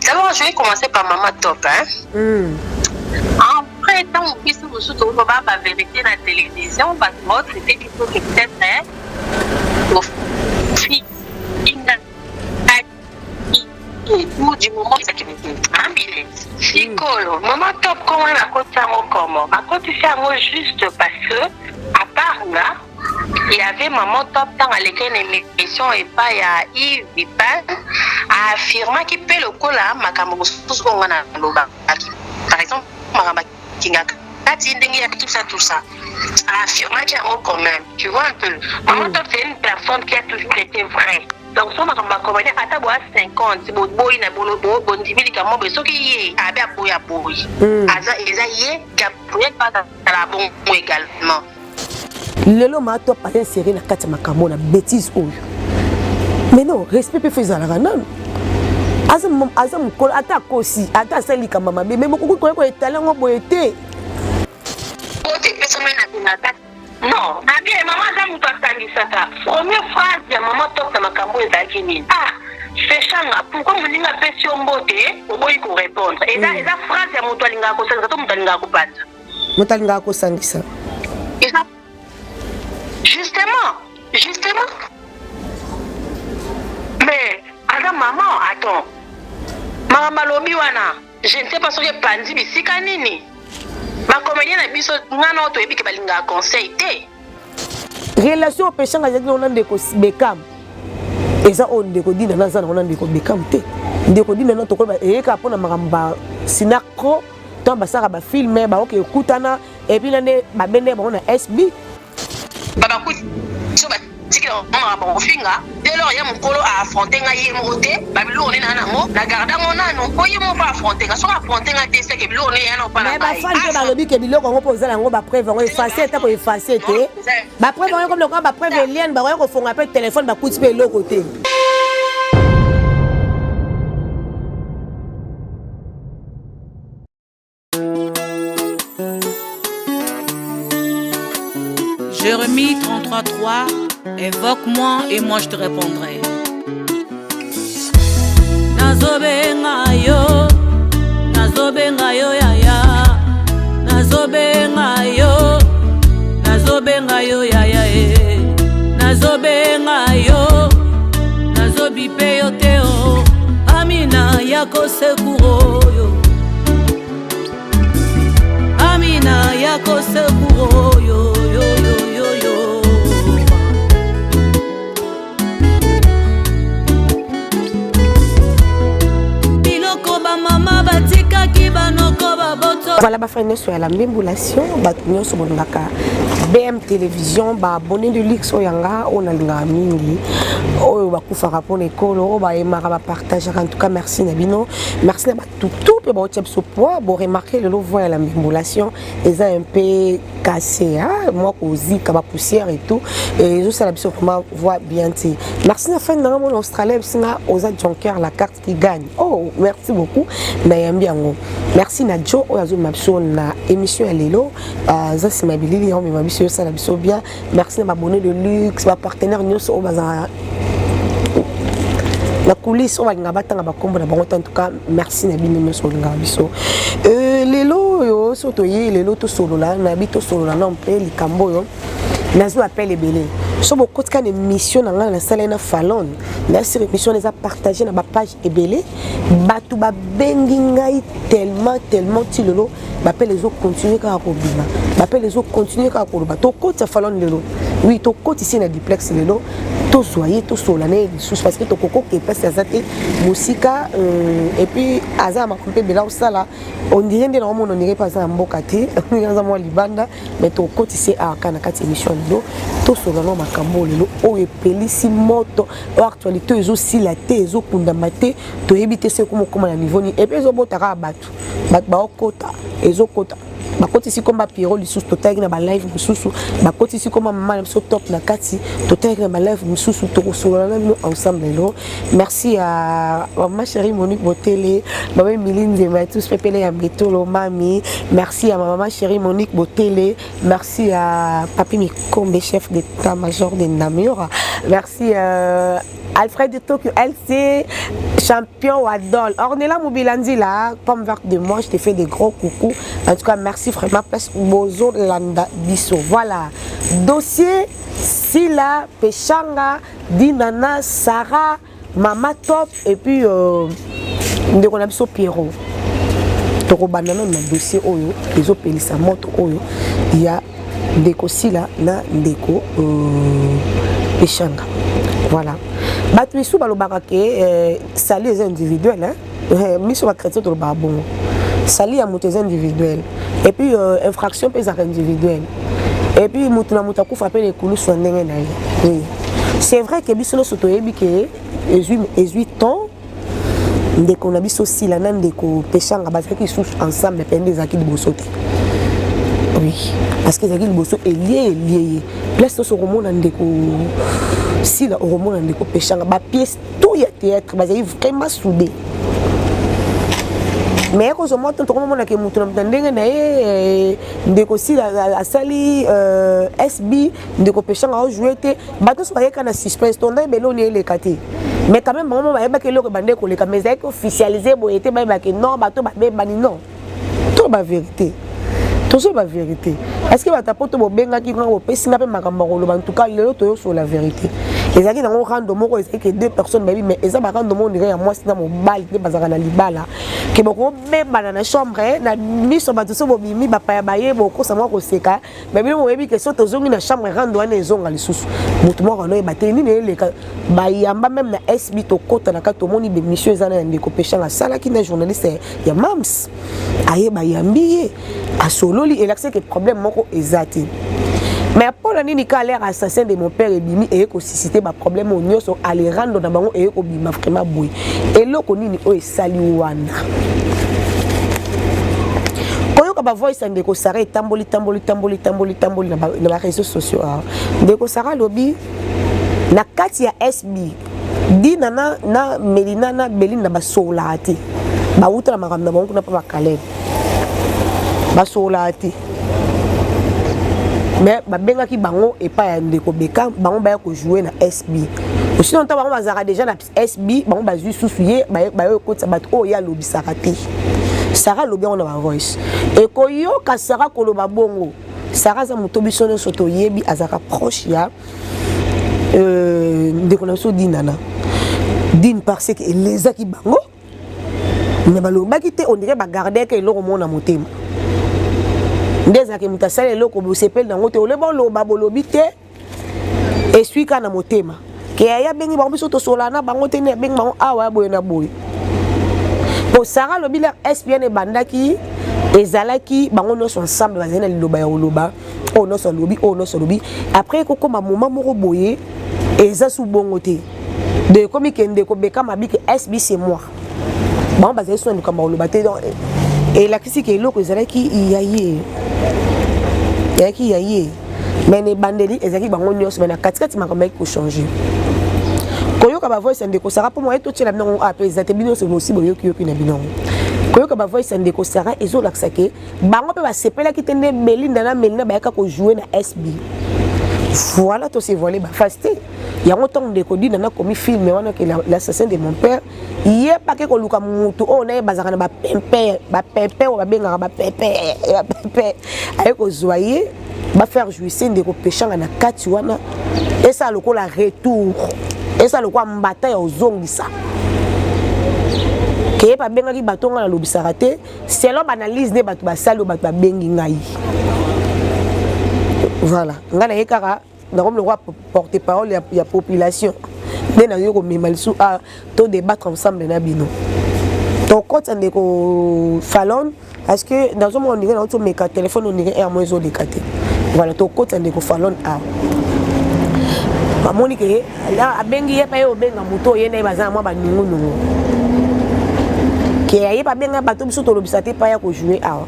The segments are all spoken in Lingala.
D'abord, je vais commencer par Maman Top. Après, tant qu'on puisse vous soutenir, la vérité dans la télévision, parce que c'était peut-être du moment Maman Top, comment on a côté comment à côté juste parce que à part là il y avait Maman Top dans laquelle l'émission et pas il y a Yves Vipin a affirmé qu'il peut le coller makambo tous on a par exemple makambo kinga tout ça a affirmé qu'il y a quand même tu vois un peu Maman Top c'est une personne qui a toujours été vraie. Donc, si on a commencé à 50, si on a bon dividi comme moi, ce qui est à boy. Aza y pas la bon également. Lelo ma top pas insérer na kati makambo na bêtise oyo. Mais non, respect peut faire la non. Azam ko attaque aussi, attaque celle comme maman, mais beaucoup ko talent boyete. Non, bien maman ça me passe ça. Première phrase de Maman Top dans makambo ezakini. C'est changa pourquoi mon ninga question mbote oboyi ko répondre. Et ça phrase ya moto alinga ko sangisa to moto alinga ko panza. Moto alinga ko sangisa. Justement. Mais ada maman attends. Maman lobi wana, je ne sais pas ce que panzi bisika nini. Ma comédien na biso ngana oto ebi ke balinga conseil té relation au péché nga on ande ko bekam eza on de ko dina na sana on ande ko bekam té de ko dina na to ko ba e ka pona makamba sinako to ba saka ba filmer ba ok ekutana et puis nande ba bende ba na SB baba ku so ba tikela on ba ofinga dès lors ya mukolo a affronter nga yemo té ba bilo on na nango la garda ngona no ko yemo pa affronter nga so affronter nga té c'est que bilo on ya no pa na ba fan ke ba lobi ke bilo ko poser nango ba preuve on effacer ta ko effacer té ba preuve on comme le ba preuve lien ba ko fonga pe téléphone ba kuti pe lo côté. Jérémie 33:3, évoque-moi et moi je te répondrai. Nazobenga yo yaya, nazobenga yo yaya, nazobenga yo, nazobipe yo teo, Amina yako sekuro yo, Amina yako sekuro yo. Voilà, ma frère, sur la mémulation, nous sommes BM Télévision, abonné de l'X Oyanga, on a mingi, on va faire pour l'école, on va partager. En tout cas, merci Nabino, merci à tout pour votre poids, pour remarquer le lot voix la mémulation, ils ont un peu cassé, moi aussi, comme poussière et tout, et je sais la mission comment voit bien. Merci à la fin de mon Australie, aux Junker la carte qui gagne. Oh, merci beaucoup, merci Nadjo, na émission à l'élo, ça c'est ma billy, mais ma mission ça la mission bien. Merci à m'abonner de luxe, ma partenaire nous au bazar. La coulisse, on va y avoir un combo en tout cas, merci Nabine nous sur le gabiso. L'élo, yo, surtout l'élo tout solo là, n'habite solo là, non, les cambo, nazo appelle les belés. So beaucoup de émissions dans la salle na Fallon, na cette émission les a partagé na ma page ebelé, batu ba bengingai tellement tilolo, m'appelle les autres continuer ka robina, m'appelle les autres continuer ka roba. To côté Fallon lelo. Oui, to côté ici na duplex lelo, to soyez to solane sous parce que to coco qui passe à zate musica et puis aza ma compé bela osala, on dirait de normalement on irait pas à mbokati, on a moi libanda, mais to côté ici à kana kati émission lelo, to solano makambo lelo o epelisi moto o actualité ezo la te ezo kundama te to ebite se comme na niveau ni et puis ezo botaka batu ba okota ezo kota bakoti ici comme Pierrot lisous total na ba live mususu bakoti ici comme maman so top na kati total na ba live mususu to kosolana ensemble lelo. Merci à ma chérie Monique Botélé, maman Miline ma tous pepele ya mbetolo mami, merci à maman chérie Monique Botélé, merci à papi Mikombe chef d'état-major de Namur, merci à Alfred de Tokyo, LC, champion Wadol. Ornella Mobilandi là, pomme verte de moi, je te fais des gros coucou. En tout cas, merci vraiment. Place Bozo Landa Bisso. Voilà. Dossier Sila, Pechanga, Dinana, Sarah, Mama Top, et puis on a Bisso Pierrot. Toko banana na dossier Oyo, les autres Pelissa Moto Oyo, il y a Ndeko Sila, na Ndeko Pechanga. Voilà. Batouissou balobakake sali les individuels hein. Miso ba chrétien to ba bon. Sali a motés individuels. Et puis infraction pesa individuelle. Et puis mutuna mutaku frapper les coulous so ndenge na ye. Oui. C'est vrai que biso no soto yebi ke 18 ans ndeko na biso Sila na Ndeko Pechanga bazaki sous ensemble pendant des acquis de bosote. Oui, parce que Zaki Liboso est lié. Place au roman Ndeko Sila au roman Ndeko Pechanga, ma pièce tout y a théâtre, basé vraiment soudé. Mais quand je monte tout le monde qui monte dans le Ndeko Sila a sali SB Ndeko Pechanga a joué te bateau soit y a un suspense ton dans belon les caté. Mais quand même maman va y avoir que le bandé collé comme mais officialisé bon était bah que non bateau bah non. Tout la vérité. Toujours la vérité. Est-ce que tu as porté mon benga qui prend au pays n'a pas macambaro en tout cas il est toujours sur la vérité. Les amis dans rando moko c'est que deux personnes mais ça va rando mon dirait à moi c'est dans mon bal de bazara na libala que beaucoup même dans la chambre na mis sur bateau so bimi ba pa baye beaucoup ça moi ko seka mais bien moi que so tozongi na chambre rando na ezonga lisusu mutu moko no bateni ne le ba yamba même na SB to kota na ka to moni be monsieur ezana Ndeko Pechanga sala ki na journaliste ya mams aye ba yambi a solo et là c'est que problème moko ezati mais pour la nini ka l'air assassin de mon père et bimi et ko susciter ba problème au nyoso aller rendre na bango et ko bima vraiment boy et loko nini o esali wana koyo ka ba voice Ndeko Sara tamboli na ba réseaux sociaux Ndeko Sara lobi na kati ya SB di na Melina na Beline na ba solati ba uta na makamna bango na pa ba Caleb basolati mais babenga ki bango et pas Ndeko Beka bango ba ko jouer na SB sinon ta bango bazara déjà na SB bango bazu sousuye ba ko tsabat o ya lobi sarati Sarah lobi on a ma voice et koyo ka Sarah ko loba bongo Sarah za mutobi sono soto yebi azaka proche ya Ndeko na so dinana din parce que les aki bango ne baloba ki te on dirait ba garder que lo mona motema ndeza ke mutasale loko bo sepel na ngote ole bon lo babolobi te et suis kana motema ke ya bengi ba biso to solana bango te ne bengi bango awa boye na boye po Sarah lobi la SPN bandaki ezalaki bango no so ensemble bazena liloba ya oloba o no so lobi après ko koma moment moko boye eza sou bongo te de komi ke Ndeko Beka mabi ke SB c'est moi bango bazeli so ndika ma oloba te et la critique est là que ezalaki yaye mais les bandeli ezaki bango nyos mais na katikati makambo ko changer koyoka ba voice Ndeko Sara pour moi to tshela bino a ezate bino c'est aussi boyoki na bino koyoka ba voice Ndeko Sara ezola ksake bango pe ba sepela ki tende Melinda na Melina ba yaka ko jouer na SB voilà to se voler ba fasté ya ngoto Ndeko Dina na komi film wana que l'assassin de mon père yé pas que ko luka mutu o na bazaka na ba pepe o ba benga ba pepe ay ko zoyer ba faire jouir Ndeko Pechanga na kati wana et ça le ko la retour et ça le ko mbata ya ozongisa ke pa benga ki batonga na lobisa raté selon analyse ne batu ba salo batu ba bengi ngai voilà ngana yekara na comme le roi porte-parole il y a population mais na yo ko memalisu a to débattre ensemble na bino donc quand Ndeko Fallon parce que dans un moment on dirait on met ka téléphone on dirait moins zo décaté voilà to quand Ndeko Fallon a ba monique là abengi ye pa yo benga moto ye na bazana moi ba ningu ningu ke ye pa benga bato biso to lobisa te pa ya ko jouer a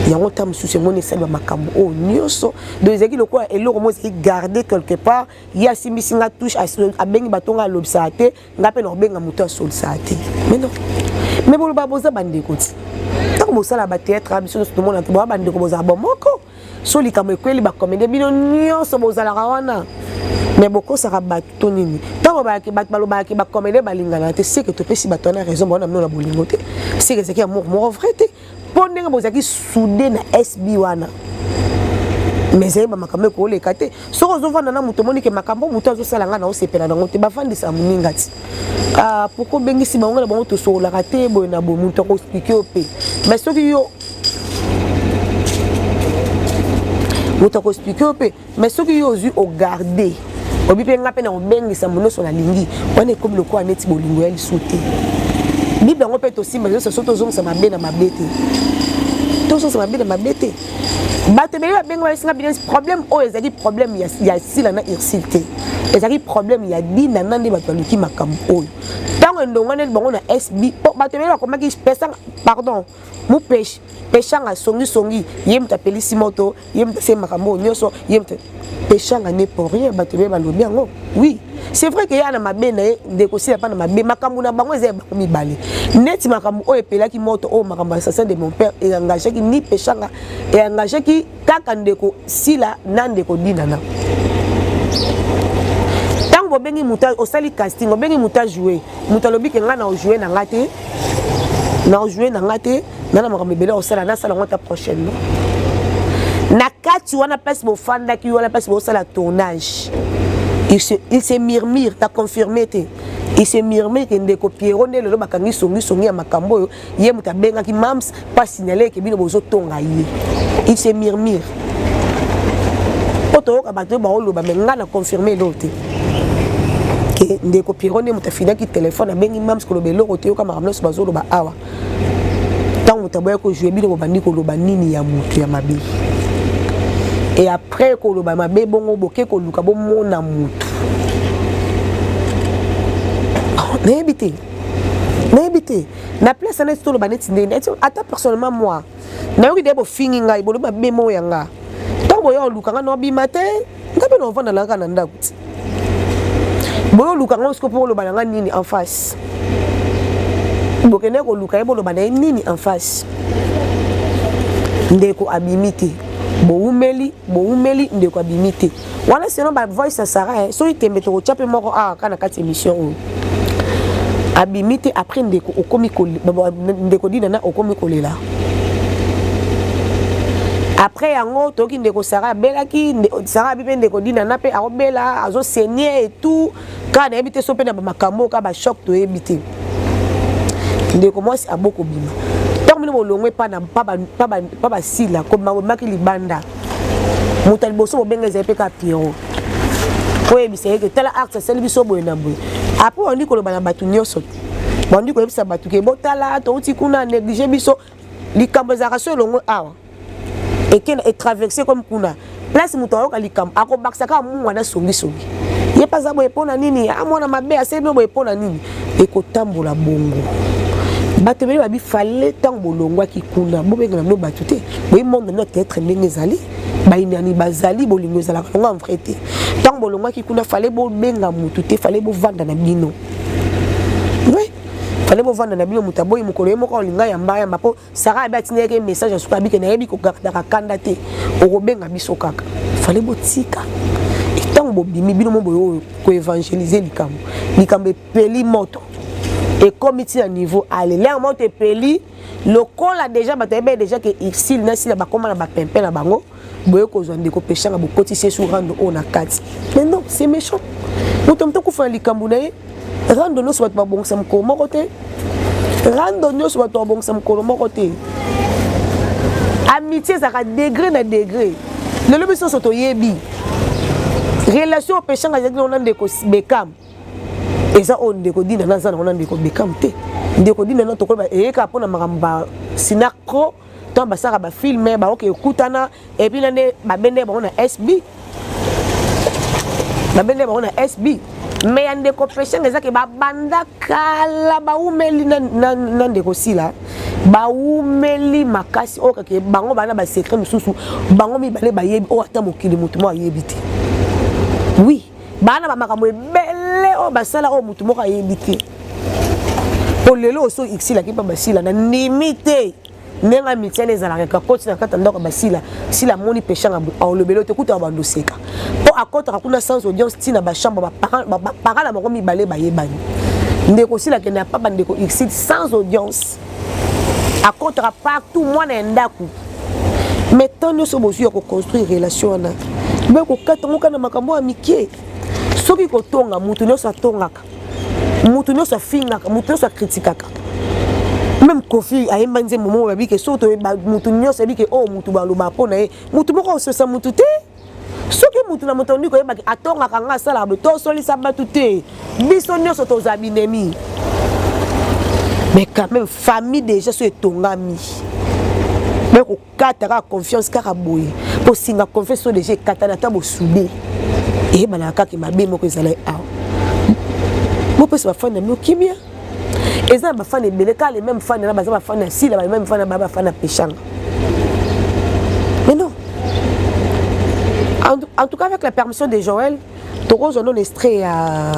yango tam sous mon essaie de makambo oh nyoso deux équipes le quoi et le romo c'est garder quelque part il y a si misinga touche à bengi batonga lobsate ngape no benga moto sol sate mais non mais bon ba boza bande koti tant que ça la ba théâtre biso tout le monde ba bande ko boza bon moko so li kamwe kweli ba comédie bino nyoso boza la rawana mais beaucoup ça rabat tout nini tant ba ki bat balo ba ki ba comédie balingana te c'est que tu peux si batona raison bon na bolingo te c'est que c'est qui amour vrai te pondenge bozaki soudé na SB wana mais c'est ba makambo ko le kate so ko zovana na muto moni ke makambo muto azo sala nga na osepela na ngote ba fandisa muninga ti ah pourquoi bengisi ba ngala ba to so la kate bo na bo muto ko expliquer au pe mais so ki yo muto ko expliquer au pe mais so ki yo ozu au garder obi pe nga pe na obengisa muno so na lingi wana comme le ko aneti bolingo ya lisouté bible ngo pe to simba so so to zonga mabe na mabete to so mabe na mabete bato be benga singa bien problème o ezali problème ya sila na irsilté ezali problème ya dina nande bato luki makambo oyo tango ndongane bango na SB bato be ko maki pesa pardon mu pêche pêchanga songi yem ta pelisi moto yem ta se makambo nyoso yem ta pêchanga ne pour rien bato be balobi yango oui c'est vrai que y a na mabena de ko sila pa na mabe makambo na bango ezali bango mibale neti makambo o epelaki moto o makambo assassin de mon père et engagé ki ni pêchanga et engagé ki kaka ndeko sila na ndeko dinana tango bengi muta osali casting bengi muta jouer muta lobi ke nga na jouer na ngate na jouer na ngate na makambo bele osala na sala ngata prochaine na kati wana place bo fanda ki wana place bo sala tournage il se murmure, t'as confirmé il se murmure que ndeko Pierrot ne le bakangi songi ya makambo yo ye muta benga ki mams pas signaler que bino bozo tonga ye il se murmure poto ka bato ba oloba menga na confirmer l'autre que ndeko Pierrot ne muta fina ki téléphone bengi mams ko lobelo ko te yo ka makamlo so bazo loba awa tant muta boya ko jouer bino bandi ko loba nini ya mutu ya mabi. Et après que le bébé bongo boké que luka bon mon amour n'habité na place na tout le banet ndé ata personnellement moi na yoki debo fingi ngai bolo bébé mo yanga tango yo luka nga no bi matin ngabe no vanda la kana ndakuti bolo luka nga sko pour le balanga nini en face bokene ko luka bolo balanga nini en face ndeko abimité boumeli ndeko abimité wana sinon ba voice Sarah so itembe to chape moko kana kati émission abimité après ndeko okomi ko ndeko dina na okomi kolela après yango toki ndeko Sarah belaki Sarah bipe ndeko dina na pe arobela azo saigner et tout kana ebité so pe na makambo ka ba choc to ebité ndeko mwasi aboko bima donc nous longwe pas pas sila comme maki libanda mutal boso benga zepe ka Pierrot ko ebise ke tala acte sel biso boyena boy après on dit ko lobana batu nyoso on dit ko ebisa batu ke botala to uti kuna négliger biso likambo za raso longo awa et ken est traversé comme kuna place muto ka likambo ako baksaka mu wana songi ye pas za boye pona nini amona mabe ase no boye pona nini e ko tambola bongo bato bele babi fallait tant bolongwa ki kuna bobenga no batute boy monde no être ndenge zali bainani bazali bolingo zala nga en vrai te tant bolongwa ki kuna fallait bo benga mutute fallait bo vanda na bino oui fallait bo vanda na bino mutaboy mukolo moko linga ya mbaya mapo Sarah abatine ke message asuka bike na yebi ko garda kanda te o benga biso kaka fallait bo tika et tant bo bimi bino mo boyo ko évangéliser likambo peli moto. Et comme il est à niveau, allez, là, on te peli, le col a déjà, déjà que ici, là, si la bakoma la bapempe la bango, boyo ko zonde ko péché na bokoti c'est sur rando on a 4. Mais non, c'est méchant. Nous tombe to ko fa likambu na rando no soit ba bon sam ko mokote. Rando no soit ba bon sam ko mokote. Amitié ça a degré na degré. Le lobi so to yebi. Relation péché na on a de ko bekam. Et ça on ndeko dina na ça on ndeko bekam te ndeko dina na to ko ba e ka pona makamba sinako to ba saka ba filmer ba OK kutana et puis nane ba bende ba na SB ba bende ba na SB mais ndeko peshe ngeza ke ba banda kala ba umeli na ndeko sila ba umeli makasi o ke bango bana ba secret mususu bango mi bale ba yebi o ata mokili mutu mo yebi te oui bana ba makambo bele o basala o mutu moko ayebite o lelo so xila ki pa basila na limite nenga mitiane ezalaka koti na kata ndako basila sila moni peshanga au lebelo te kuta ba ndoseka po akota kuna sans audience tina ba chambre ba parala mako mibale ba yebani ndeko sila ke na papa ndeko exit sans audience akota partout mwana ndaku maintenant nous sommes aussi à construire relation na mais ko kata ngoka na makambo amikie soki ko tonga mutu nyosa tongaka mutu nyosa fingaka mutu nyosa kritikaka même Kofi a imbanze momo babi ke soto mutu nyosa bi ke oh mutu baloba pona e mutu moko so sa mutu te soki mutu na motondi ko yebaki atonga kanga sala bo to soli sabatu te biso nyoso to zabinemi mais quand même famille déjà so etongami mais ko kataka confiance kaka boye po singa confiance déjà katana ta bo soudé et balaka ki mabe moko ezala a mo pesa bafana no kimia eza bafana beleka les mêmes fans na baza bafana sila les mêmes fans na bafana peshanga mais non en tout cas avec la permission de Joël Toro je donne extrait à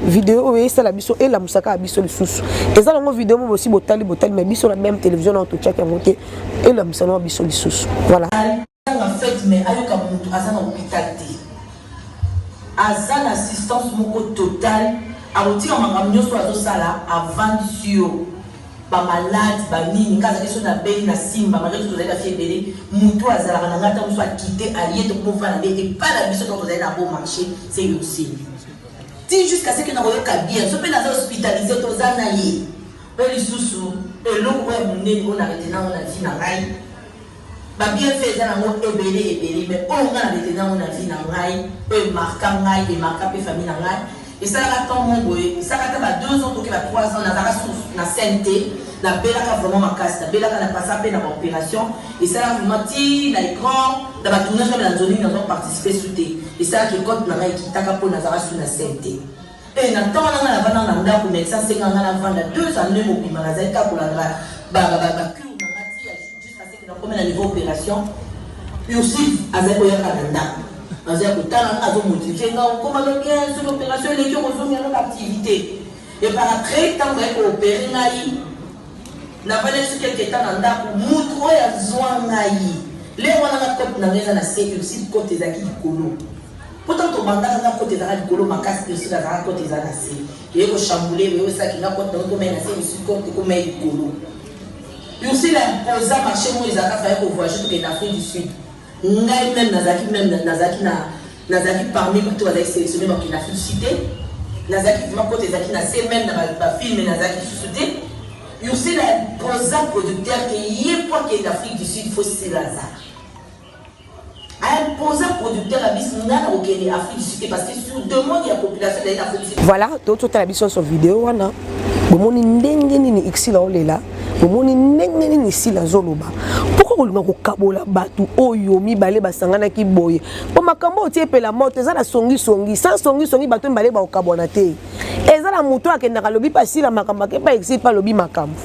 vidéo et ça la biso et la musaka biso le sous et ça la vidéo aussi botali mais biso la même télévision en tout cas qui a monté et la musaka biso le sous voilà en fait mais ayoka mutu azana hôpital azan assistance moko total a retire makamnyo so azosala avant sur ba malade ba nini kaza keso na bei na simba malgré tout ça fait belé mutu azala na ngata muso quitter allié de pour faire et pas la biso donc na bon marché c'est aussi ti jusqu'à ce que na royoka bien so pe na hospitalisé to zana yi pe lisusu et lo ouais munene on arrêté na on a vie na rai ba bien fait ça na mo ebele mais on a arrêté na on a vie na rai pe marquant rai et marquant pe famille na rai et ça la tant mon boy ça va ta 2 ans to que 3 ans na dara na santé na belaka vraiment ma casse na belaka na passer pe na opération et ça la mati na écran da ba tourner sur la zone dans participer souté et ça qui compte na rai qui taka po na dara sur na santé et na tant na bana na ndako médecin 50 ans na vendre 2 ans mo bima na zaika pour la ba comme à niveau opération puis aussi avec le Canada avec le talent à modifier comme bien sur l'opération les gens ont une activité et par après tant que opérer naï n'a pas laissé quelques temps dans pour montrer à zoan naï les on a côté na raison na c'est aussi côté zaki colo pourtant ton mandat na côté zaki colo ma casse aussi la côté zaki c'est et au chambouler mais ça qui na côté donc mais c'est aussi côté comme il colo. Et aussi l'imposant marché où ils ont fait pour voyager pour l'Afrique du Sud. Ngai même Nazaki parmi tout avec sélectionné dans l'Afrique du Sud. Nazaki vraiment côté Nazaki na c'est même dans le film Nazaki sous-sous. Et aussi l'imposant producteur qui est pour que l'Afrique du Sud faut c'est là. Imposant producteur à Bismina au Kenya Afrique du Sud parce que sur demande il y a population de l'Afrique du Sud. Voilà, toute la vision sur vidéo wana. Bomoni ndenge nini ixila olela. Bomoni ndenge nini sila zoloba. Pourquoi olinga ko kabola batu oyo mibale basangana ki boye. Po makambo tie pe la moto eza na songi sans songi batu mibale ba okabona te. Eza na muto akenda kalobi pasila makambo ke pa exit pa lobi makambo.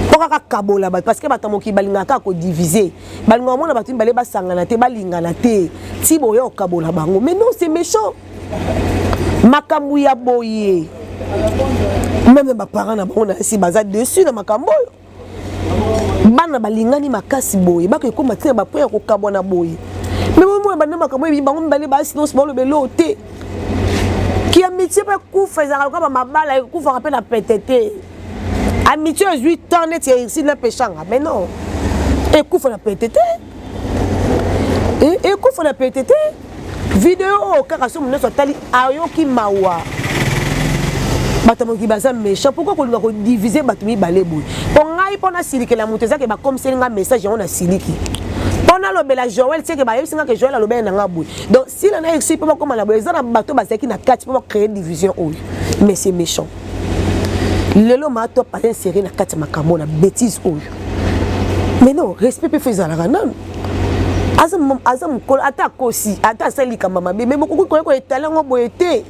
Pourquoi kabola batu parce que batamoki balinga ka ko diviser. Balinga mona batu mibale basangana te balingana te. Ti boye okabola bango. Mais non, c'est méchant. Makambo ya boye. Même mes parents na si baza dessus na makambo bana balingani makasi boye bako ko matina ba point ko kabona boye mais moi bana makambo bi bango mbale ba silence ba lo belo te qui amitié pas kufa ezaka ko ba mabala kufa rappel na PTT amitié 8 ans net ici na pechanga mais non et kufa na PTT et kufa na PTT vidéo kaka so mneso tali ayoki mawa batamoki baza méchant pourquoi ko linga ko diviser batumi baleboy po ngai pona siliki la muteza ke ba comme selinga message on a siliki pona lobela Joël c'est que ba yesinga que Joël lobela na ngaboy donc si la na explique pas comment la boyeza na bato basaki na 4 pour créer division oyo mais c'est méchant lelo ma to pas insérer na 4 makambo na bêtise oyo mais non respect peut faire la nan azam ko ata kosi ata selika mama mais beaucoup ko étalango boyete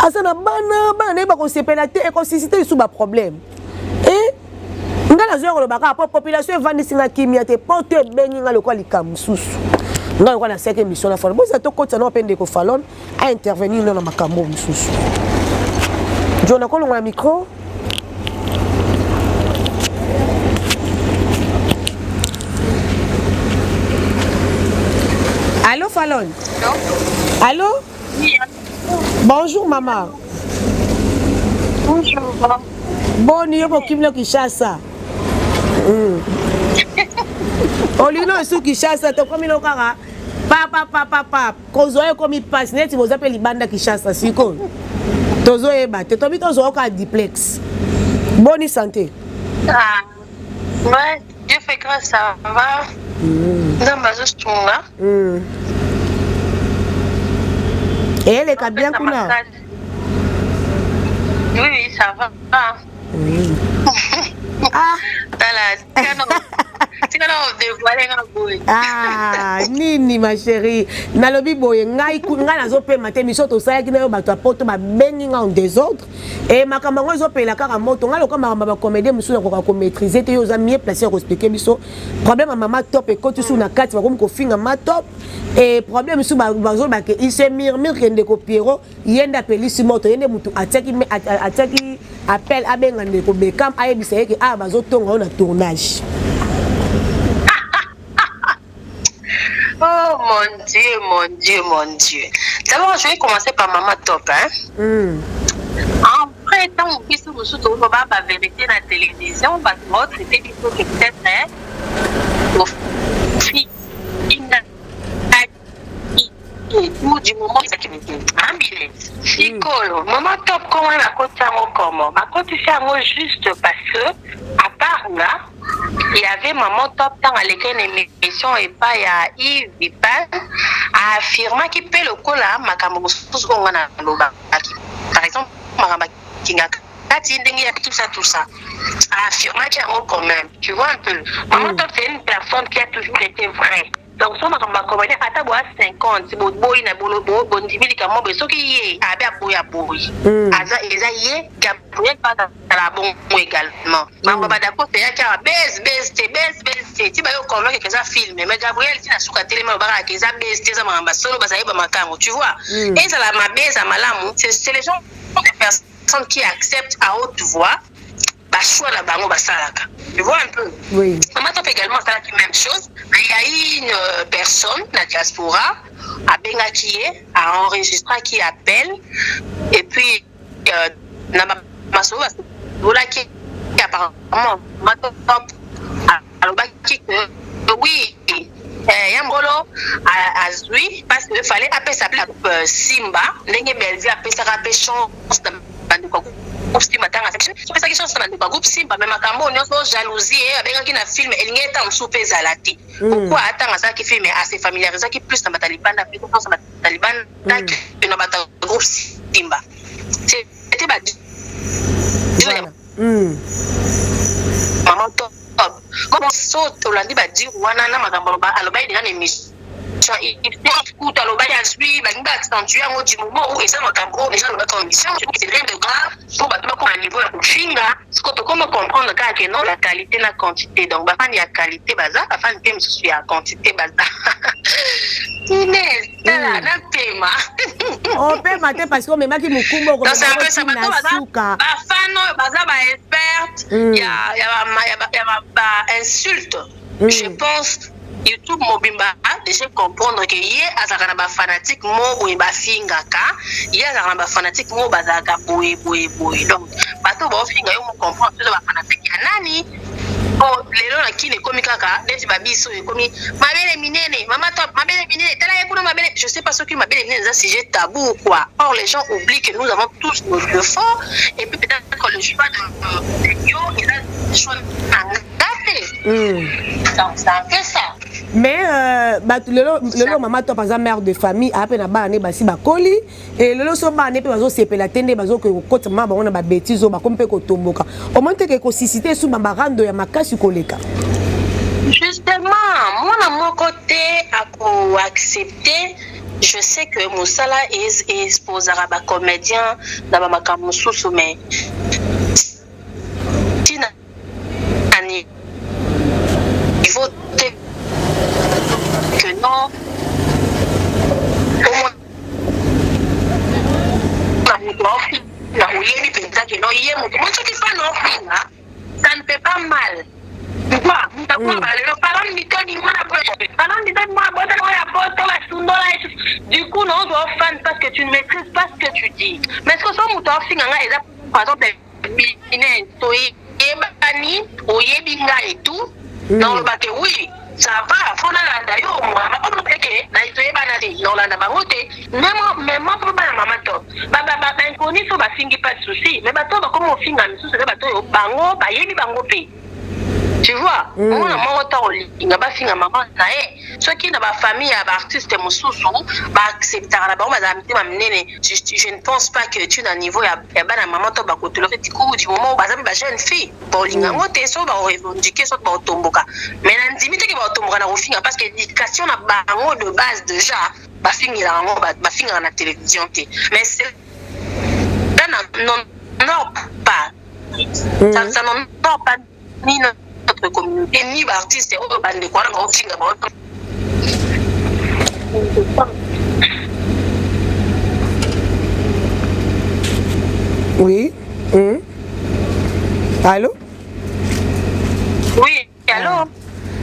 asana bana ba ko sepela te écosystème sous ba problème et ngala zo ko baka population vandi singa kimia te porte bengi ngalo ko likam susu ngalo ko na 5e mission na falon bo za to kota na pende ko falon a intervenir na makambo susu jona ko longa micro Allô, Fallon? Allô? Oui. Bonjour, maman. Bonjour. Bon, nous sommes au Kinshasa. Olino est Kinshasa, tu comme le cara. Papa. Kozoe comme il passe, net, vous appelez Libanda Kinshasa, c'est quoi? Tozo est battu, tu as un duplex. Bonne santé. Ah, ouais, Dieu fait grâce, ça va. Dans ma zone, et elle est bien kuna. Oui, ça va. Ah, ah, nini ma chérie. Nalobi boye ngai nazo pe matin miso to saya kina yo bato apoto ba bengi nga en désordre et makamba ngo zo pe la kaka moto ngalo ko makamba ba comédie musu ko ko maîtriser te yo za mieux placé ko expliquer biso problème mama top et quand tu sous na kati ba ko finga ma top et problème musu ba zo ba ke il se murmure que ndeko Pierrot yenda pelisi moto yende mutu ataki appel abenga ndeko Bekam ayebisa yeke a bazo tonga na tournage. Oh mon Dieu. D'abord, je vais commencer par Maman Top. Hein? Après, tant que vous êtes au la vérité à la télévision, votre c'était peut-être du moment Maman Top, comment la côte comment? Ma côte c'est juste parce que, à part là, il y avait Maman Top dans laquelle l'émission et pas il y a Yves Vipan a affirmé qu'il peut le coller ma caméra par exemple ma kinga tout ça a affirmé qu'il y a quand même tu vois un peu Maman Top c'est une personne qui a toujours été vraie. Donc, si on a commandé à 50, si on a bon dividi comme moi, ce qui est à boy. Gabriel pas dans la bombe également. Maman d'accord, c'est un baisse. Si bah on convainc que ça filme, mais Gabriel si na suka télé mais bara que ça baisse, ça mamba solo bah ça y est makamo, tu vois. Et ça la ma baisse à malamu, c'est les gens des personnes qui acceptent à haute voix. Choix la bango basalaka. Tu vois un peu. Oui. Maman Top également ça la même chose. Il y a une personne la diaspora à Bengaki a enregistré qui appelle et puis na maso voilà qui apparemment Maman Top alors qui oui Yambolo azui parce qu'il fallait appeler ça Simba ndenge belzi appeler ça rapper chance c'est ça qui change dans le groupe Simba mais makambo nyonso jalousie avec qui na film elingeta msupe zalati pourquoi attendre ça qui film assez familiarisé qui plus na Taliban na plus na Taliban que na bata groupe Simba c'était ba Maman Top comment saute Olandi ba dire wana na makambo ba aloba ina émission il écoute à l'obéi à suivre, il va accentuer un mot du moment où ils sont en les gens de votre mission, c'est rien de grave, pour battre comme un niveau de Chinga, ce qu'on peut comprendre que non, la qualité, la quantité, donc, bah, il y a qualité, bazar, afin de me soucier à quantité, bazar. Inès, là, là, thème. On peut mater parce qu'on me marque mon combo. Donc, c'est un peu ça, bazar, bazar, experte, il y a insulte, je pense. YouTube mobimba déjà comprendre que hier azaka ba fanatique mo boy ba fingaka hier azaka ba fanatique mo bazaka boy donc bato ba finga yo mo comprendre tout ba fanatique ya nani oh lelo na kine komi kaka deti ba biso e komi mabele minene Maman Top mabele minene tala ye kuna mabele je sais pas ce que mabele minene c'est sujet tabou ou quoi or les gens oublient que nous avons tous nos défauts et puis peut-être que le choix de yo il a le choix donc c'est un peu ça. Mais le Maman Top par exemple mère de famille après na ba ne basi ba koli et le so ba ne pe bazo sepela tende bazo ko kota ma ba on ba bêtises ba kompe ko tomboka au moins te ko susciter sous ba rando ya makasi koleka. Justement moi à mon côté à accepter je sais que Moussala est exposé à ba comédien dans ba makambo susu mais tina ani il faut que non ça ne fait pas mal Du coup, non, on doit fan parce que tu ne maîtrises pas ce que tu dis. Mais ce que ça, on doit faire, par exemple, et tout. Non, oui, ça va. Faut d'ailleurs, moi, mais moi, pour maman top. Inconnu, faut pas finir pas de souci. Mais bateau, comme on finit, c'est bateau, bango, bango, tu vois, moi, je suis maman. Ceux qui n'ont pas famille, artiste, je ne pense pas que tu es à niveau, il y a une maman qui du moment où tu jeune fille. Mais parce que l'éducation de base déjà, la télévision. Mais c'est non pas. Ça n'en pas ni notre communauté, ni l'artiste, oui. Allô? Oui, allô?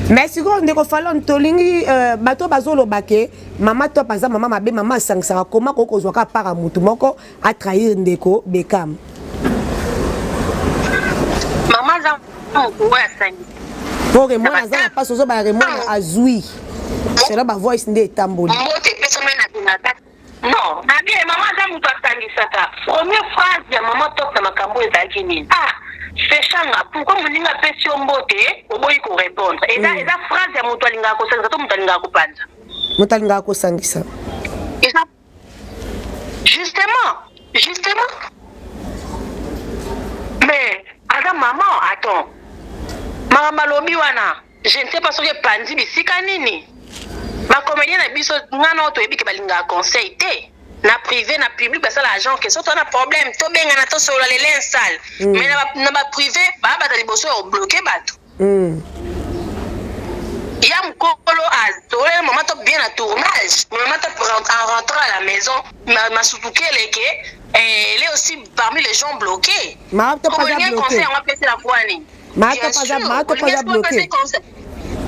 Mais si on ne falloir tolingi bato bazolo bake mama to paza mama mabe mama sangsara koma ko kozwaka para mutu moko a trahir ndeko Bekam. Mama za pour moi na pas sozo ba remona azui c'est là ba voice ndé tamboli non na bien mama za mutu atangisa première phrase ya mama top na makambo ezaki nini c'est changa pourquoi moninga pesi ombote oboyi ko répondre et ça phrase ya mutu alinga ko sangisa to mutu alinga ko panza mutu alinga ko sangisa justement mais ada maman attends mama lobi wana je ne sais pas ce que pandi bisika nini ba comédien na biso ngana to ebiki balinga conseil te na privé na public basala agent que soit on a problème to benga na to solo les lens sale mais na ba privé ba batali boso o bloquer bato ya mkolo azole maman to bien à tournage maman to en rentrant à la maison ma soutouké que elle est aussi parmi les gens bloqués ma to pas bloqué conseil on va passer la voix ni ma to pas bloqué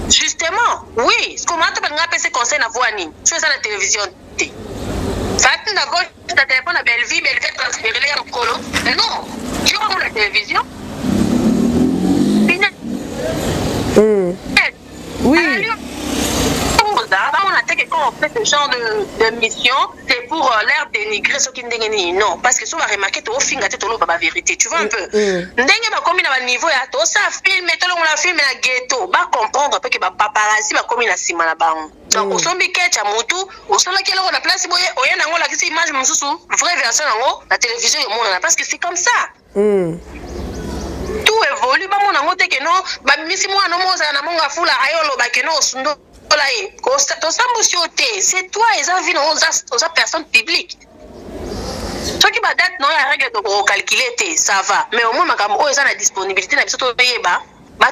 justement oui ce qu'on m'a passer conseil na voix ni tu ça la télévision ça na gauche ta téléphone à belle vie transférer les mkolo non tu vois la télévision oui. On a dit que quand on fait ce genre de mission, c'est pour l'air dénigrer ceux qui ne non, parce que si on va remarquer, tu as la vérité, tu vois un peu. Ndenge ba komi na niveau ya to ça film et on la film na ghetto, ba comprendre que ba paparazzi ba komi na sima na bango. Donc au sombi ketcha mutu, au sombi kelo na place boye, oya nango la kisi image mususu, vraie version nango, la télévision yo mona parce que c'est comme ça. Tout évolue ba mona ngote que non, ba misi mo na mo za na monga fula ayolo ba que non sundo c'est toi et ça vient aux personnes publiques. Ce qui va date non la règle de calculer ça va mais au moins ma cam ils ont la disponibilité na biso to payer ba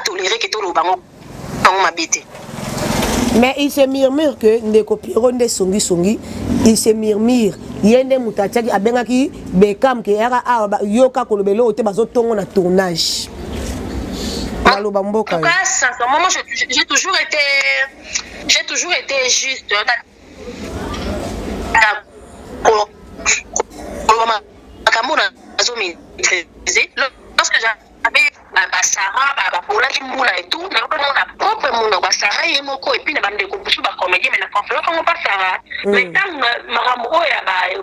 tolérer que to lo bango mabité. Mais il se murmure que ndeko Pierrot nde songi il se murmure yende mutachaki abengaki Bekam ke era yoka kolobelo te bazo tongo na tournage. En tout cas, sincèrement, moi j'ai toujours été juste. Lorsque j'avais Sarah, pour la Kimboula et tout, on propre mon Sarah et mon co et puis on a des comédiens, mais la conférence, on pas Sarah. Mais tant Marambo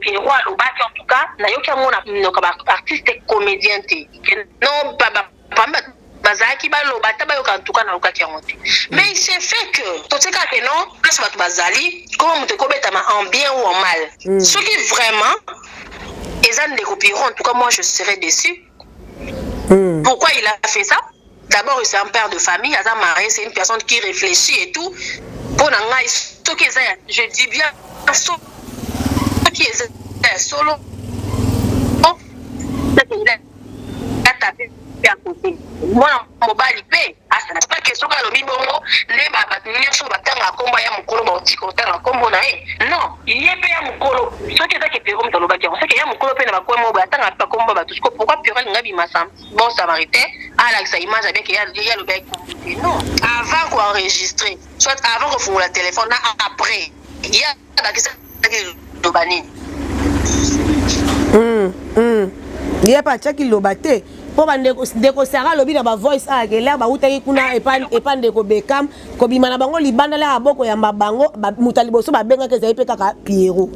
et roi, en tout cas, n'a aucun artiste comédien. Non, pas bazaki balo bataba yo kantuka na lokaki yangote mais il s'est fait que to tseka que non place batu bazali comment muté ko betama en bien ou en mal ce qui vraiment ezan de Pierrot en tout cas moi je serais déçu. Pourquoi il a fait ça? D'abord c'est un père de famille, Azam marié, c'est une personne qui réfléchit et tout pour nanga ce qui est je dis bien ce qui est solo il a tapé à côté. Moi, mon bali paye. C'est pas question que le bibongo, les babatiniers sont battants à combat à mon colo, mon petit côté à combo. Non, il y a payé à mon colo. Ce qui est qui est dans le bâtiment, c'est qu'il y a mon colo, peine à quoi mon battant à pas combat. Pourquoi Pierrot n'a pas mis bon samaritain, là que ça image avec il y a le bec non avant qu'on enregistre soit avant qu'on fout le téléphone après il y a que ça le bani il y a pas qui le batté pour ndeko Sarah lobi na ba voice akela ba utaki kuna epa ndeko Beckham ko bimana bango libanda la aboko ya mabango mutali boso ba benga ke zaipe kaka Pierrot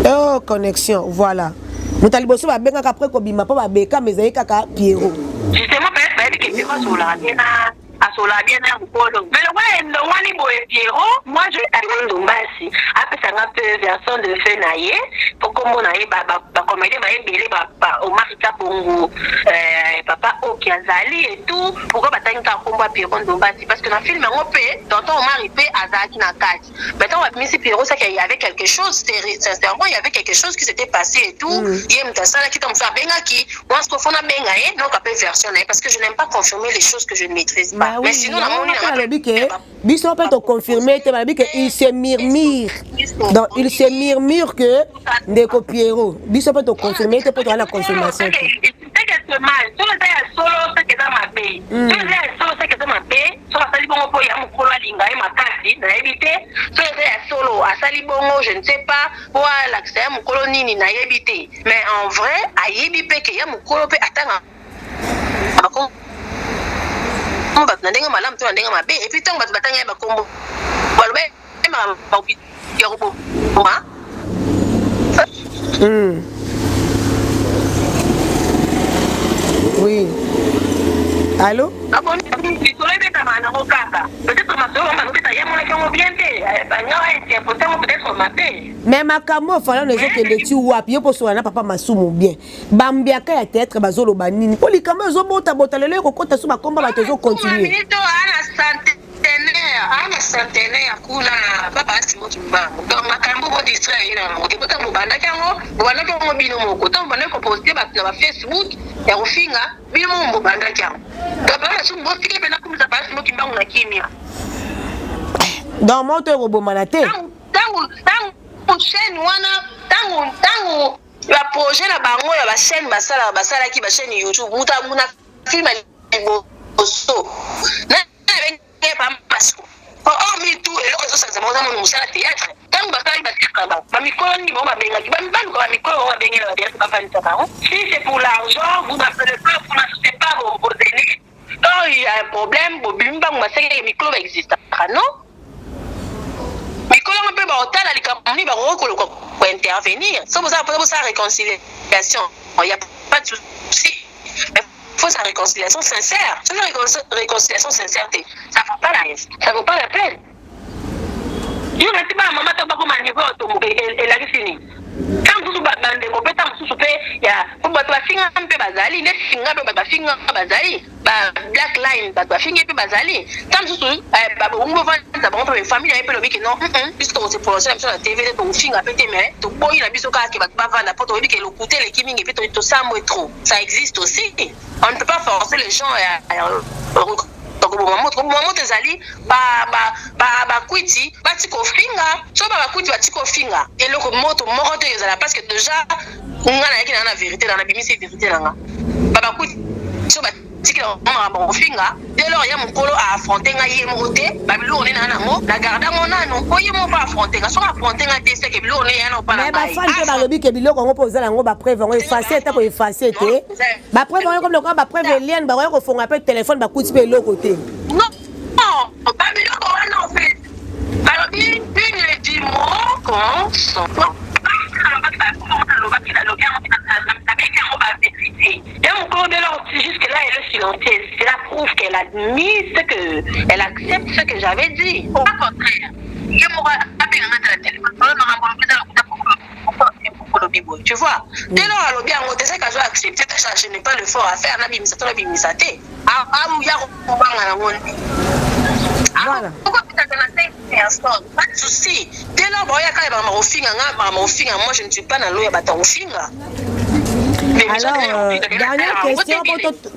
oh connexion voilà mutali boso ba benga après ko bima pa ba Beckham mais zaipe kaka Pierrot justement peut-être que Pierrot sur la bien à sur la bien à Polo mais le wani boy Pierrot moi je allais ndombasi après ça un peu version de fenaye pour comment naye ba comédie ba ebele ba au marita bongo papa okiazali et tout pourquoi batanga komba Pierrot ndombasi parce que dans film on peut tonton Omar Ipé azaki na kati maintenant on a mis Pierrot ça qu'il y avait quelque chose sincèrement il y avait quelque chose qui s'était passé et tout yem tasala qui comme ça benga qui once qu'on a benga et donc après version parce que je n'aime pas confirmer les choses que je ne maîtrise pas. Mais sinon, Bisson peut te confirmer qu'il se murmure. Donc, il se murmure que Ndeko Pierrot. Bisson peut te confirmer, tu peux te rendre la confirmation. C'est mal. Si on est solo, c'est que ça m'a payé. Si on est solo, c'est que ça m'a payé. Si on a sali bongo, il y a mon colo à l'inga et ma carte, n'a évité. Si on est solo, à sali bongo, je ne sais pas, pour l'accès à mon colo nini, n'a évité. Mais en vrai, à yébipé, qu'il y a mon colo, peut attendre. Ndenga malam tu ndenga mabe et puis tant batanga ba kombo balbe ma ba yorubo ma oui allô abon ni tolebe kama na okaka peut-être ma soeur ma nokita ya mona kango bien te ba nyawa c'est important peut-être mabe mais makambo fala ne zo kende ti wapi yo poso na papa masumu bien bambiaka ya théâtre bazolo banini poli kama zo bota lelo ko kota so ba komba ba tozo continuer minito ana centenaire kuna papa asimo kimba donc makambo mo distraire na mo kebota mo banda kango bino mo ko tambo na ko poster ba na Facebook ya rufinga bino mo banda kango papa masumu bo fike pena kumza ba asimo kimba na kimia dans moto robo manate tangu chaîne wana tangu la projet na bango ya ba chaîne basala ki ba chaîne YouTube muna film liboso na avec pas masco oh mi tout et l'autre ça demande mon musala théâtre tangu basala ba mikolo ni bon ba benga ba mbango ba mikolo ba benga ba bien pas faire ça si c'est pour l'argent vous n'appelez pas vous n'achetez pas vos délits quand il y a un problème bo bimba ba seke mikolo existe non mais quand on peut ba les compagnies ba ko intervenir ça vous ça réconciliation il y a pas de souci mais faut sa réconciliation sincère c'est une réconciliation sincère ça vaut pas la peine yo na tiba mama to ba ko manivo to mo et la fini quand vous bande ko peta mususu pe ya ko ba finga mpe bazali ne finga pe ba finga bazali ba black line ba finga pe bazali quand mususu ba bo ngo vanta ba pe famille ya pe lobi que non puisque on se prononce sur la TV to finga pe te mais to boyi na biso ka ke ba vanda poto lobi que le côté les kimi ngi pe to sambo trop ça existe aussi on ne peut pas forcer les gens donc moment ezali ba kwiti batiko finga so ba kwiti batiko finga et le moto moko te ezala parce que déjà ngana yaki na vérité na bimisi vérité nanga ba kwiti so batiki na ba finga dès lors ya mukolo a affronter nga ye moté ba bilo on na nango la garda ngona no ko ye mo ba affronter nga so affronter nga te c'est que bilo on ya no pa na ba fan te ba lobi ke bilo ngo poza nango ba preuve ngo effacer ta ko effacer te ba preuve ngo comme le ba preuve lien ba ko fonga pe téléphone ba kuti pe lo côté non pas bilo ko na en fait ba lobi une dit mo kon so jusque là elle est silencieuse. Cela prouve qu'elle admet ce que elle accepte ce que j'avais dit. Au contraire, tu vois. Dès lors alors bien on disait que je accepté ça je n'ai pas le fort à faire na bimisa to na bimisa te. Ya ko banga na ngondi. Voilà. Pas de souci. Dès lors, moi je ne suis pas dans l'eau, il y a pas de finga. Mais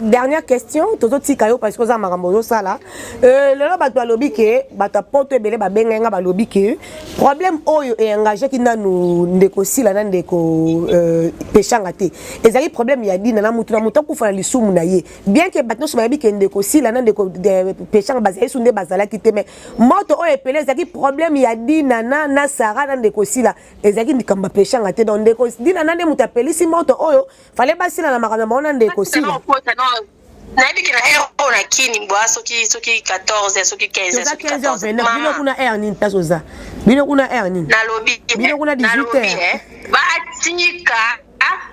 dernière question, toto tikayo parce que ça m'a rambozo ça là. Le bato lobby que bato poto ebele ba benga ba lobby que problème oyo et engagé qui na nous ndeko sila na ndeko pechanga te. Ezali problème ya dina na mutu ku fala lisumu na ye. Bien que bato so ba bi que ndeko sila na ndeko pechanga bazali sunde bazala ki te mais moto oyo epele ezali problème ya dina na Sarah na ndeko sila ezali ndikamba pechanga te donc ndeko dina na mutu apelisi moto oyo fallait basila na makana mona ndeko sila. Nabi kina on a kini mbwa soki 14 soki 15 soki 14 bino kuna air ni tasoza bino kuna air ni na lobby bino kuna 18h ba tinika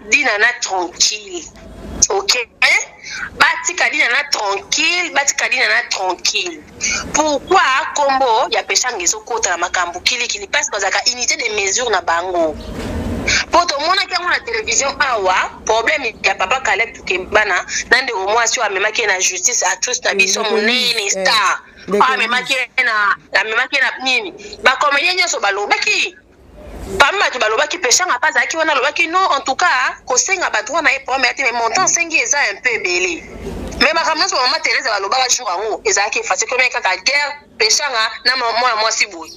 dina na tranquille. OK, batika dina na tranquille. Pourquoi combo ya pechanga ezokota na makambo kili parce que zaka unité de mesure na bango. Poto mona kango na télévision awa problème ya papa Caleb Tukembana nande au moins si amemaki na justice à tous na biso monene star amemaki na nini ba comédien nyoso balobaki pamba tu balobaki pechanga pas aki wana lobaki non en tout cas ko senga batwa na problème mais montant sengi eza un peu belé mais ma kamna so mama Teresa balobaka jour ango ezaki face comme kaka guerre pechanga na moi si boy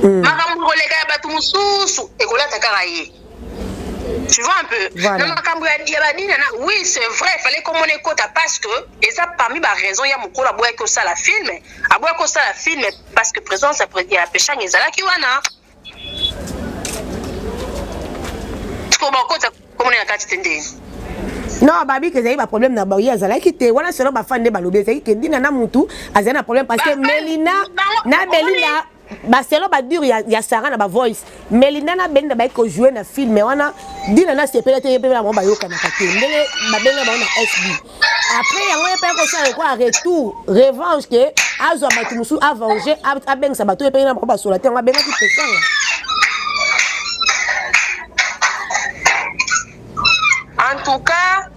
makambo kolega ya bato mususu ekolata kaka ye. Tu vois un peu. Voilà. Oui, c'est vrai, il fallait qu'on ait quota parce que, et ça parmi les raisons, il y a mon collaborateur que ça la film, parce que présence après il y a péché les ala qui wana. Tu comprends quoi comment on est à quatre tendés. Non, babi que j'ai pas problème na baouya zala qui te voilà selon ba fan de balobé c'est que dina na mutu azana problème parce que Melina na Belina Barcelone ba dur ya Sarah na ba voice Melina na Belinda ba ko jouer na film wana dina na sepela te pe na ba yoka na kate ndele ba benga ba na SB après yango e pe ko ça quoi retour revanche que azo ba musu a venger a benga sa bato e pe na ba sola te nga benga ki pesanga. En tout cas,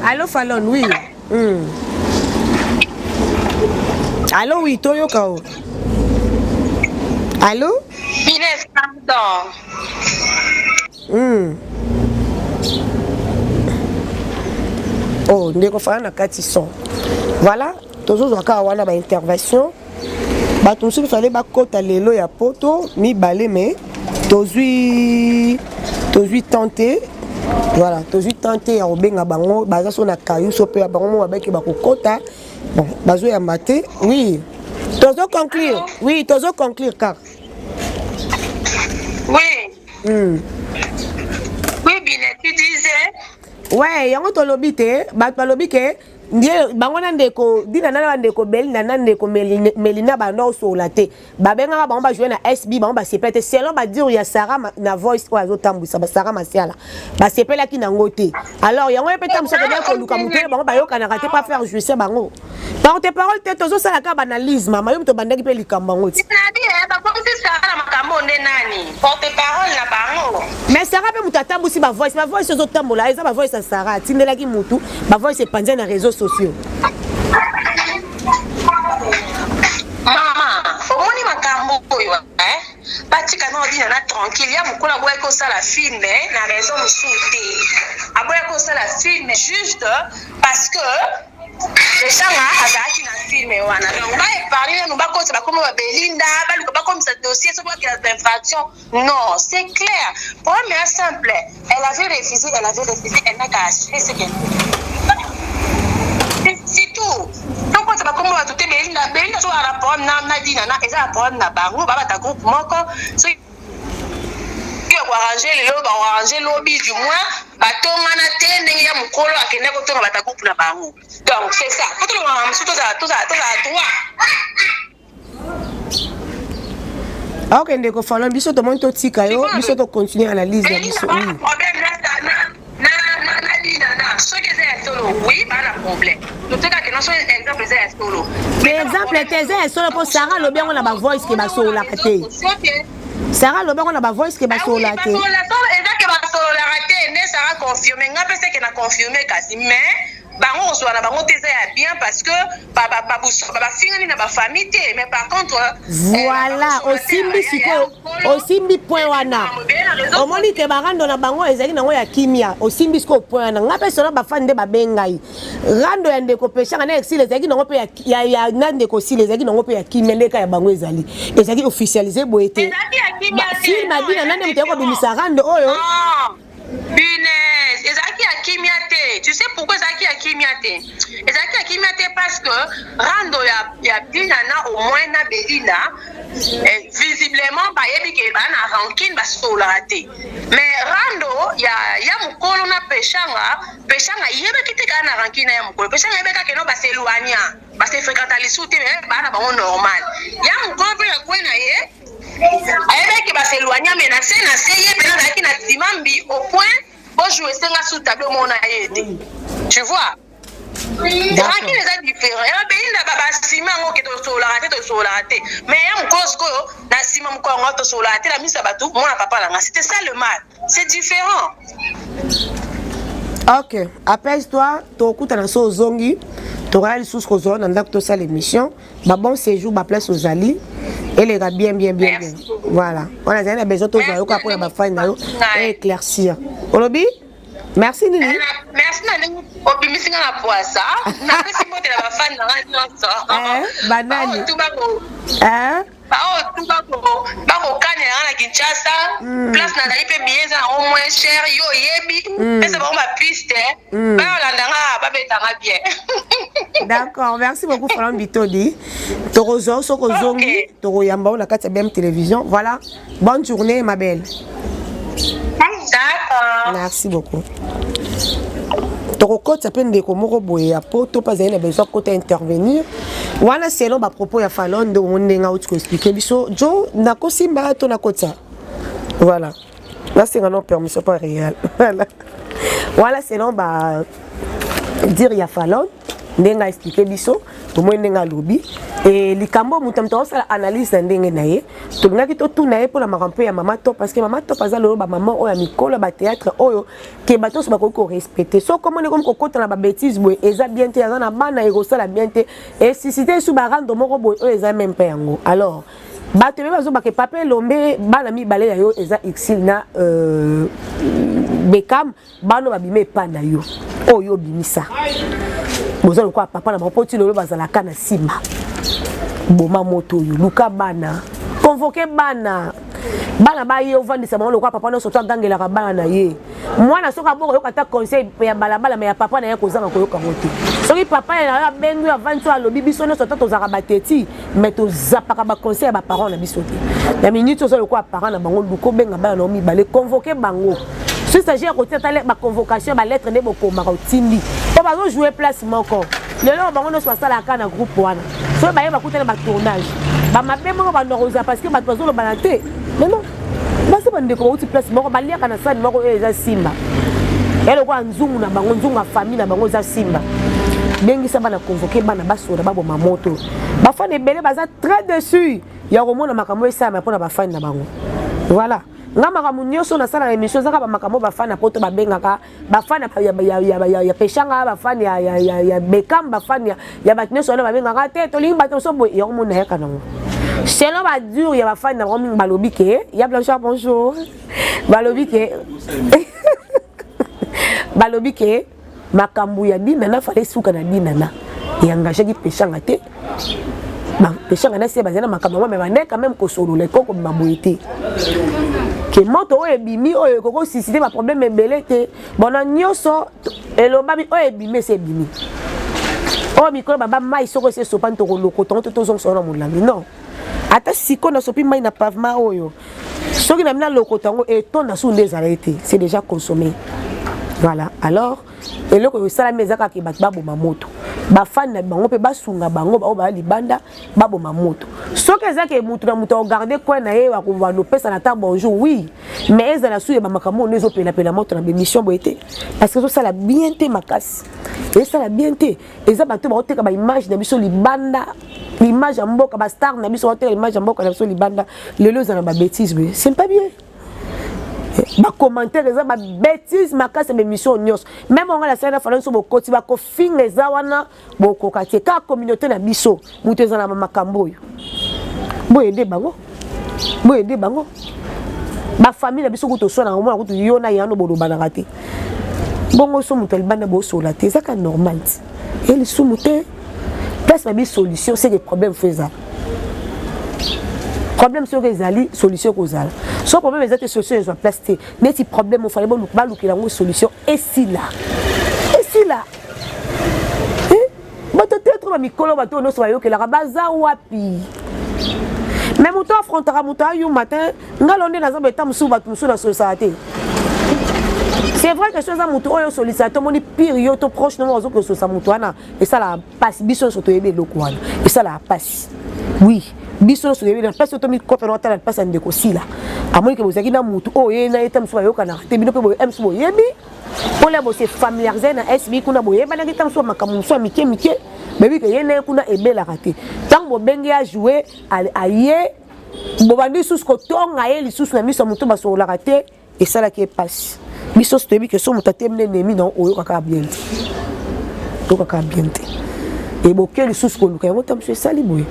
allô Fallon, oui. Allô, oui, Toyoka. Allô? Inès, pardon. Oh, ndeko fana na kati son. Voilà, toujours waka wana ba intervention. Ba tout ça fallait ba kota lelo ya poto mi balé mais tozui tenter. Voilà, tozui tenter ya obenga bango baza so na kayu so pe bango mo ba ke ba kokota. Bon, bazo ya maté. Oui. Tozo conclure. Oui, tozo conclure car. Oui. Oui, bien, tu disais. Ouais, yango to lobité, ba to lobité. Ndiye bango na ndeko dina na ndeko Belinda na ndeko Melina bando so laté babenga bango ba jouer na SB bango ba sepete selon ba dire ya Sarah na voice ko azotambusa ba Sarah Masiala ba sepela ki na ngote alors yango epeta musaka bien ko luka muté bango ba yoka na raté pas faire jouer bango porte parole te tozo sala ka banalise mama yo to bandaki pe likamba ngoti na bien ba ko si Sarah na makambo nde nani porte parole na bango mais Sarah pe mutatambusi ba voice ozotambola eza ba voice ya Sarah tindela ki mutu ba voice epanze na réseau sociaux. Maman, omoni makambo oyo batika na odina na tranquille ya mukula boye ko sala film na raison musuté aboye ko sala film juste parce que les gens azaki na film wana donc ba parler nous ba ko ba comme Belinda ba luka ba comme ça dossier sur qu'il y a d'infraction non c'est clair problème est simple elle avait refusé elle n'a qu'à assurer ce qu'elle c'est tout. Donc on va comment tout Belinda so à rapport na dina na eza rapport na bango ba ta groupe moko so qui va arranger lobby du moins batonga na tende ya mukolo akende ko tonga ba ta groupe na bango donc c'est ça quand on va musuto za OK ndeko fala biso to monto tika yo biso to continuer analyse na biso oui, pas de problème. Nous te cas que non exemple c'est solo. Mais exemple c'est solo pour Sarah le bien on a ba voice qui ba solo la raté. Sarah le bien on a ba voice qui ba solo la raté. Est-ce que ba solo la raté, ne Sarah confirmer, nga pense que na confirmer kasi mais bango soit na bango teza ya bien parce que ba fingani na ba famille te mais par contre voilà osimbi point wana omoni te barando na bango ezali nango ya kimia osimbi siko point wana nga pe sona ba fan de ba bengai rando ya ndeko peshanga na exil ezali nango pe ya ndeko sile ezali nango pe ya kimia ndeka ya bango ezali officialiser boete si madina nande muteko bimisa rando oyo Punaise, ezaki ya kimia te. Tu sais pourquoi ezaki ya kimia te? Ezaki ya kimia te parce que rando ya binana au moins na Belinda visiblement ba yebi ke ba na rancune ba sola te. Mais rando ya mukolo na peshanga yebe kite ka na rancune ya mukolo. Peshanga yebe ka keno ba seluanya, ba se fréquenter lisuti mais ba na ba normal. Ya mukolo pe ya kwena ye ayebeki baseloigna mais na se ye pena zalaki na timambi au point bojouer senga sous tableau mona ye te tu vois tranquille eza différent ya belinda basima yango ke tosolaka te mais ya mokosiko na nsima moko yango tosolaka te na misa bato mona papa nanga c'était ça le mal c'est différent. Ok, apaise-toi, tokutana so ozongi tokoya lisusu kozwa na ndako tosala émission bon séjour place aux ali elle ira bien voilà on a besoin tozwa yo kapona bafani na yo éclaircir olobi merci nini merci nani obimisinga na poisa na pesi mote na bafani na nyonso banani bako kane na Kinshasa place na dali pe bieza na au moins cher yo yebi pesa ba ma piste ba landanga ba betanga bien. D'accord, merci beaucoup Fran Bitodi. Torozo soko zongi, toro yamba na kati ya BM télévision. Voilà. Bonne journée ma belle. D'accord. Merci beaucoup. Toro kote appelle de komoko boye apo to pas na besoin côté intervenir. Voilà selon ba propos ya Fallon de on nga outi ko expliquer biso jo na kosimba to na kota. Voilà. Là c'est non permission pas réel. Voilà. Voilà selon ba dire ya Fallon ndenga expliquer biso to mo ndenga lobi et likambo mutamto sala analyse ndenge na ye to ngaki to tuna ye pour la makampo ya mama to parce que mama to paza lo ba maman oyo mikolo ba théâtre oyo ke bato so ba ko respecter so comme on est comme kokota na ba bêtise boy eza bien te eza na bana ego sala bien te et si c'était sous ba rando moko boy oyo eza même pas yango alors bato be bazo ba ke pape lombe bana mi balé yo eza exil na bekam bano babime pa na yo oyo bimisa boza lokwa papa na mapoti lolo bazalaka na sima boma moto yo luka bana convoquer bana ba ye ovandisa bango lokwa papa no soto agangela ka bana na ye mwana soka boko yoka ta conseil ya balabala mais ya papa na ye kozanga koyoka moto soki papa ya bengu avanzo alobi biso no soto tozaka bateti mais tozapaka ba conseil ya ba parents na biso te na minute ozo lokwa parents na bango luko benga bana no mibale convoquer bango. Si ça j'ai côté ta lettre convocation ba lettre ne boko ma otindi po ba jouer place moko lelo bango no so sala kana groupe wana so ba yeba kutela ba tournage ba mabemo ba ndoroza parce que ba tozo lo balate mais non ba se ba ndeko uti place moko ba lia kana sa moko eza simba elo kwa nzungu na bango nzungu na famille na bango za simba bengi sa bana convoquer bana basoda babo mamoto ba fane belé baza très dessus ya romona makambo esa ma pona ba fane na bango voilà. Nga makamu nyoso na sala émission zaka ba makamo ba fana poto ba bengaka ba fana ya peshanga ba fana ya bekam ba fana ya batneso na ba bengaka te to lingi bato so boy yo mona ya kanango selo ba dur ya ba fana ba mingi balobi ke ya blanchard bonjour balobi ke makambu ya dina na fale suka na dina na ya engagé ki peshanga te ba peshanga na se bazana makambo mais ba quand même ko solo le koko maboyete ke moto oyo ebimi oyo koko susciter ba problème ebele te bona nyoso eloba bi oyo ebimi se ebimi oyo mikolo baba mai soko se sopa ntoko loko tonto tozong sona mulangi non ata siko na sopi mai na pavement oyo soki na mina loko tango etonda su nde ezala ete c'est déjà consommé voilà alors eloko yo sala mezaka ke bat baboma moto bafani na bango pe basunga bango ba ba libanda baboma moto soki ezaka mutu na mutu regarder quoi na ye wa kuva no pesa na ta bonjour oui mais ezala suye ba makambo nezo pela pela moto na émission boité parce que so sala bien te makasi et sala bien te eza bato ba oteka ba image na biso libanda l'image ya mboka ba star na biso oteka image ya mboka na biso libanda lelo za na ba bêtise c'est pas bien ba commentaire eza ba bêtise makasa be mission nyos même on la scène fallait so bokoti ba ko finga eza wana bokoka te ka communauté na biso mutu eza na makambo yo boyede bango ba famille na biso kuto so na ngomona kuto yo na yano bodoba na raté bongo so mutu libanda bo so la te ça ka normal et le sous mutu place ba bi solution c'est que problème faisable problème sur les alliés solution causale so problème les autres solutions ils ont placé mais si problème on fallait bon ba lukela ngo solution et si là ba peut-être ba mikolo ba to no so yo ke la baza wapi mais muto affrontera muto ayu matin ngalonde na zamba eta musu batu musu na société c'est vrai que chose muto oyo sollicitateur moni pire yo to proche no ozo que so sa muto ana et ça la passe biso so to yebe lokwana et ça la passe oui biso so yebe na passe to mi kopero ta la passe ndeko sila amoni ke bozaki na muto oyo na eta musu yo kana te bino pe bo emsu bo yebi pour les bosser familiariser na SB kuna bo yeba na kita musu makamu so mike mais que yene kuna ebela raté tant bo bengi a jouer aye bo bandi sous ko tonga ye li sous na miso muto ba so la raté et ça la qui passe biso so tebi que so mutate mne nemi non oyo kaka bien to kaka bien et bo ke li sous ko luka ngo tam so sali boy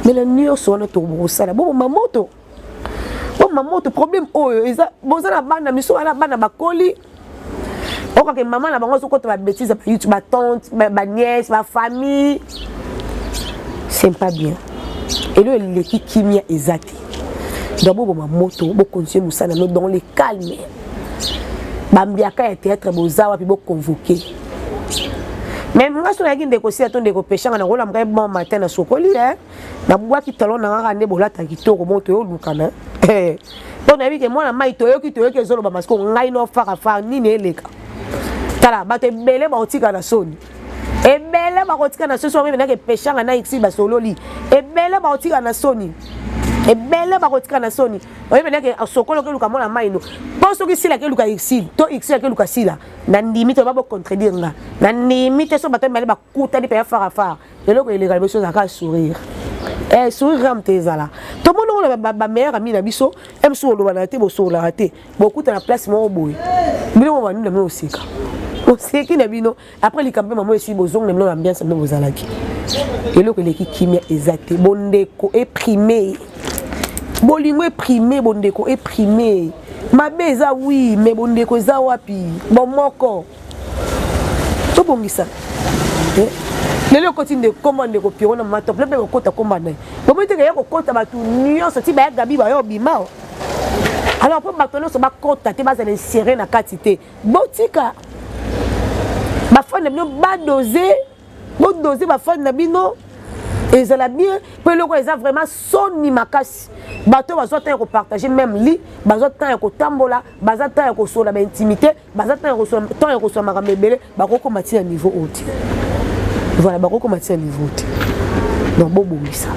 mais la nio so na to bo sala bo mamoto problème oyo eza bozana bana miso ana bana bakoli ok maman na bango so ko to ba bêtise ba YouTube ba tante ba nièce ba famille c'est pas bien et le l'équipe kimia ezati d'abord bo mamoto bo continuer musana no dans le calme bambiaka être bozawa puis bo convoquer même nga so na yaki ndeko si atonde ko peshanga na rola mga bon matin na sokoli na bwa ki talon na nga ne bolata kitoko moto yo lukana bon na bi ke mwana mai to yo ki zolo ba masko ngai no fara ni ne eleka tala ba te bele ba otika na soni ebele ba otika na soni so meme na ke peshanga na iksi ba sololi ebele ba otika na soni oye na ke sokolo ke luka mwana mai no poso ki sila ke luka iksi to iksi ke luka sila na limite ba bo contredire nga na limite so ba te mele ba kuta di pe fara eloko ele galbe so ka sourire sourire ram te zala to mono ba meilleur ami na biso em so lo ba te bo so la te bo kuta na place mo boy bino mo banu na mo osika osiki na bino après li campement mo esi bozong na l'ambiance na bozalaki eloko ele ki kimia ezate bondeko éprimé bolingo éprimé bondeko éprimé mabe za oui mais bondeko za wapi bon moko to bongisa lelo kotinde commande ko piro na matop le be ko kota commande bo mete ke ko kota batu nyonso ti ba ya gabi ba yo bima alors pour batono so ba kota te ba za insérer na quantité botika ba fond na bino ba doser ba fond na bino et ça la bien pour le quoi ça vraiment soni makasi bato bazo temps ko partager même lit bazo temps ko tambola bazo temps ko so la intimité bazo temps ko so makambe belé ba ko komati à niveau haut voilà ba ko komati à niveau haut donc bobongisa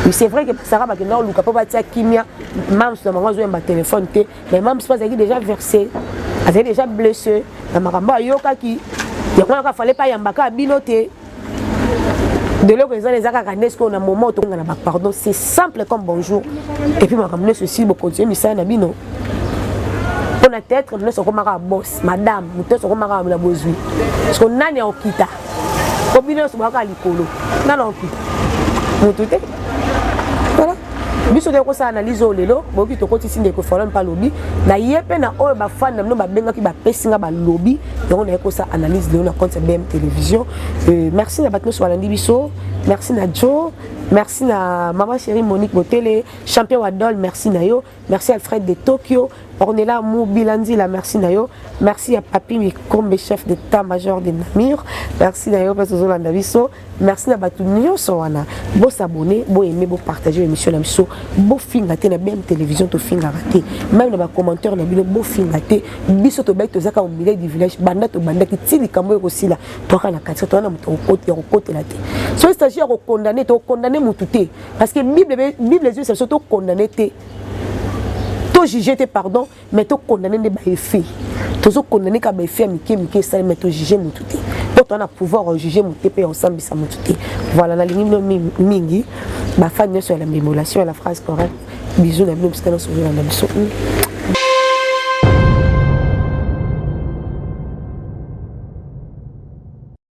mais c'est vrai que Sarah ba que non luka pa tia kimia même sur maman zo ba téléphone té mais même c'est pas déjà versé avait déjà blessé na makambo ayoka ki ya kwa fallait pas yambaka binoté de l'autre ils ont les accanes qu'on a moment où on a pardon c'est simple comme bonjour et puis ma ramener ceci pour continuer mais ça na bino on a tête nous sommes comme un boss madame nous sommes comme un la bozui parce qu'on a né en kita au bino sommes comme likolo na na en kita vous tout voilà biso de ko sa analyse o lelo boki to ko tisinde ko forum pa lobby na yepe na oyo ba fan na no ba benga ki ba pesinga ba lobby donc on a ko sa analyse de na compte BM télévision merci na batno so balandi biso merci na Joe merci na maman chérie Monique Botele champion Wadol merci na yo merci Alfred de Tokyo Ornella Mobilandi la merci na yo merci à Papi Mikombe chef d'état-major de Namir merci na yo parce que zolanda biso merci na batu nyonso wana bo s'abonner bo aimer bo partager l'émission na biso bo finga te na BM télévision to finga raté même na ba commentaire na bino bo finga te biso to bec to zaka au milieu du village banda to banda ki tili kambo ko sila to kana katsa to na muto côté la te so stagiaire ko condamner mutu te parce que bible les yeux c'est surtout condamner te to juger te pardon mais to condamner ne ba effet to so condamner ka ba effet mike ça mais to juger mutu te donc on a pouvoir juger mutu pe ensemble ça mutu te voilà la ligne mingi ba fa sur la mémolation la phrase correcte bisous na bino parce que nous sommes dans la mission